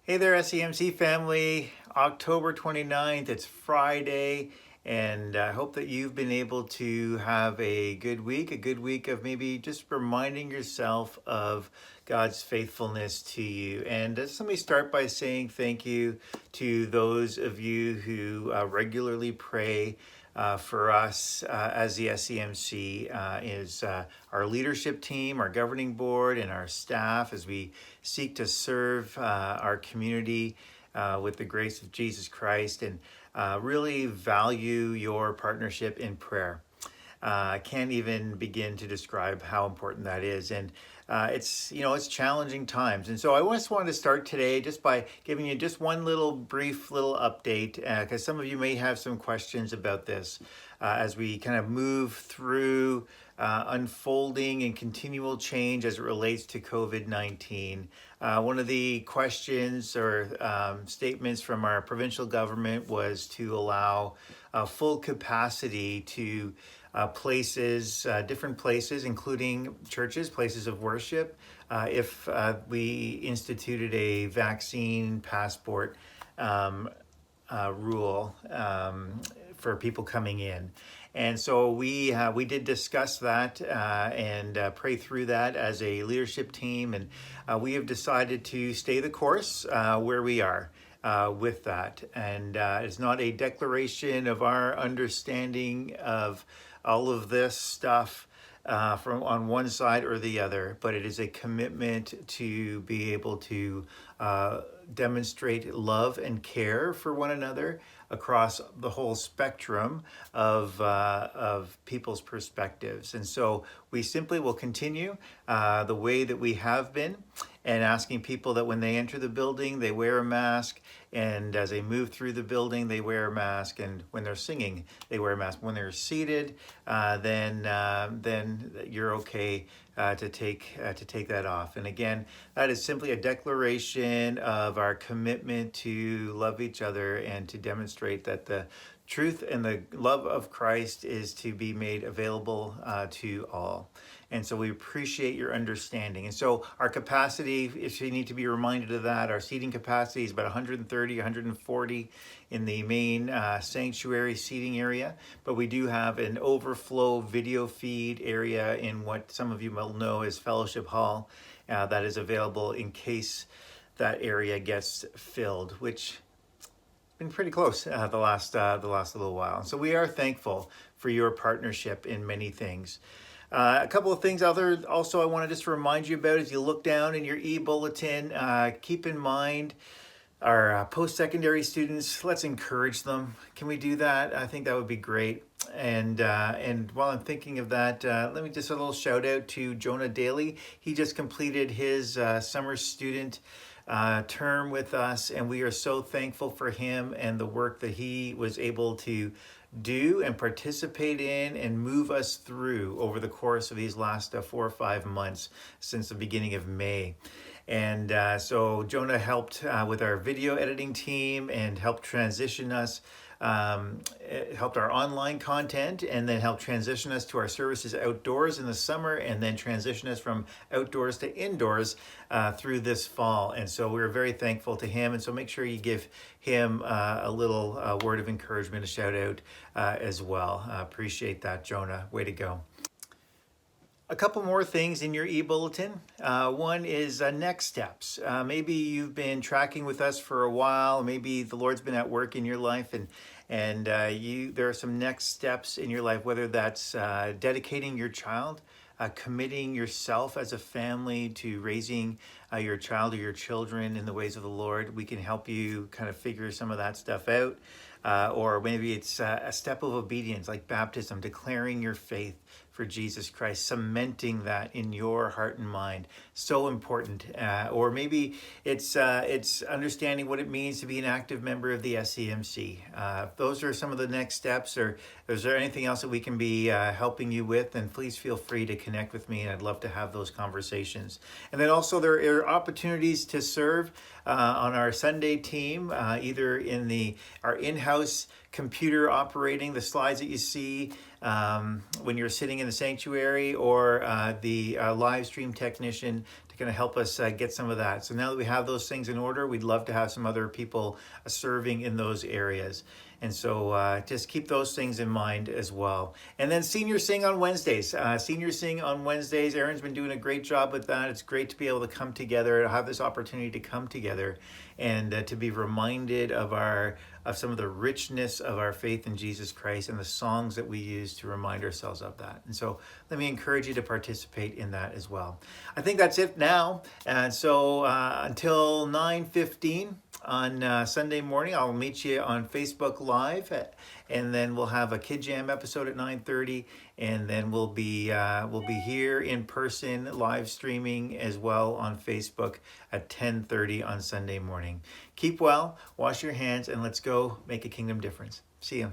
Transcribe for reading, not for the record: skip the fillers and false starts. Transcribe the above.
Hey there, SEMC family. October 29th, it's Friday, and I hope that you've been able to have a good week of maybe just reminding yourself of God's faithfulness to you. And just let me start by saying thank you to those of you who regularly pray for us as the SEMC is our leadership team, our governing board, and our staff as we seek to serve our community with the grace of Jesus Christ and really value your partnership in prayer. I can't even begin to describe how important that is. And it's challenging times. And so I just wanted to start today just by giving you just one brief little update, because some of you may have some questions about this as we kind of move through unfolding and continual change as it relates to COVID-19. One of the questions or statements from our provincial government was to allow full capacity to different places, including churches, places of worship, if we instituted a vaccine passport rule for people coming in. And so we did discuss that and pray through that as a leadership team, and we have decided to stay the course where we are. With that, and it's not a declaration of our understanding of all of this stuff from on one side or the other, but it is a commitment to be able to demonstrate love and care for one another across the whole spectrum of people's perspectives. And so we simply will continue the way that we have been, and asking people that when they enter the building, they wear a mask, and as they move through the building, they wear a mask, and when they're singing, they wear a mask. When they're seated, then you're okay to take that off. And again, that is simply a declaration of our commitment to love each other and to demonstrate that the truth and the love of Christ is to be made available to all. And so we appreciate your understanding. And so our capacity, if you need to be reminded of that, our seating capacity is about 130, 140 in the main sanctuary seating area. But we do have an overflow video feed area in what some of you will know as Fellowship Hall that is available in case that area gets filled, which been pretty close the last little while. So we are thankful for your partnership in many things. A couple of things also I want to just remind you about as you look down in your e-bulletin. Keep in mind our post-secondary students. Let's encourage them. Can we do that? I think that would be great. And while I'm thinking of that, let me just a little shout out to Jonah Daly. He just completed his summer student term with us, and we are so thankful for him and the work that he was able to do and participate in and move us through over the course of these last 4 or 5 months since the beginning of May. And so Jonah helped with our video editing team and helped transition us, helped our online content, and then helped transition us to our services outdoors in the summer, and then transition us from outdoors to indoors through this fall. And so we're very thankful to him. And so make sure you give him a little word of encouragement, a shout out as well. Appreciate that, Jonah. Way to go. A couple more things in your e-bulletin. One is next steps. Maybe you've been tracking with us for a while. Maybe the Lord's been at work in your life, and there are some next steps in your life, whether that's dedicating your child, committing yourself as a family to raising your child or your children in the ways of the Lord. We can help you kind of figure some of that stuff out. Or maybe it's a step of obedience like baptism, declaring your faith for Jesus Christ, cementing that in your heart and mind. So important. Or maybe it's understanding what it means to be an active member of the SEMC. Those are some of the next steps. Or is there anything else that we can be helping you with? Then please feel free to connect with me, and I'd love to have those conversations. And then also there are opportunities to serve on our Sunday team, either in our in-house computer operating the slides that you see when you're sitting in the sanctuary, or the live stream technician to to kind of help us get some of that. So now that we have those things in order, we'd love to have some other people serving in those areas. And so just keep those things in mind as well. And then Senior Sing on Wednesdays. Senior Sing on Wednesdays. Aaron's been doing a great job with that. It's great to be able to come together, have this opportunity to come together and to be reminded of some of the richness of our faith in Jesus Christ and the songs that we use to remind ourselves of that. And so let me encourage you to participate in that as well. I think that's it now. And so until 9:15 on Sunday morning, I'll meet you on Facebook Live, and then we'll have a KidJAM episode at 9:30, and then we'll be here in person live streaming as well on Facebook at 10:30 on Sunday morning. Keep well, wash your hands, and let's go make a kingdom difference. See you.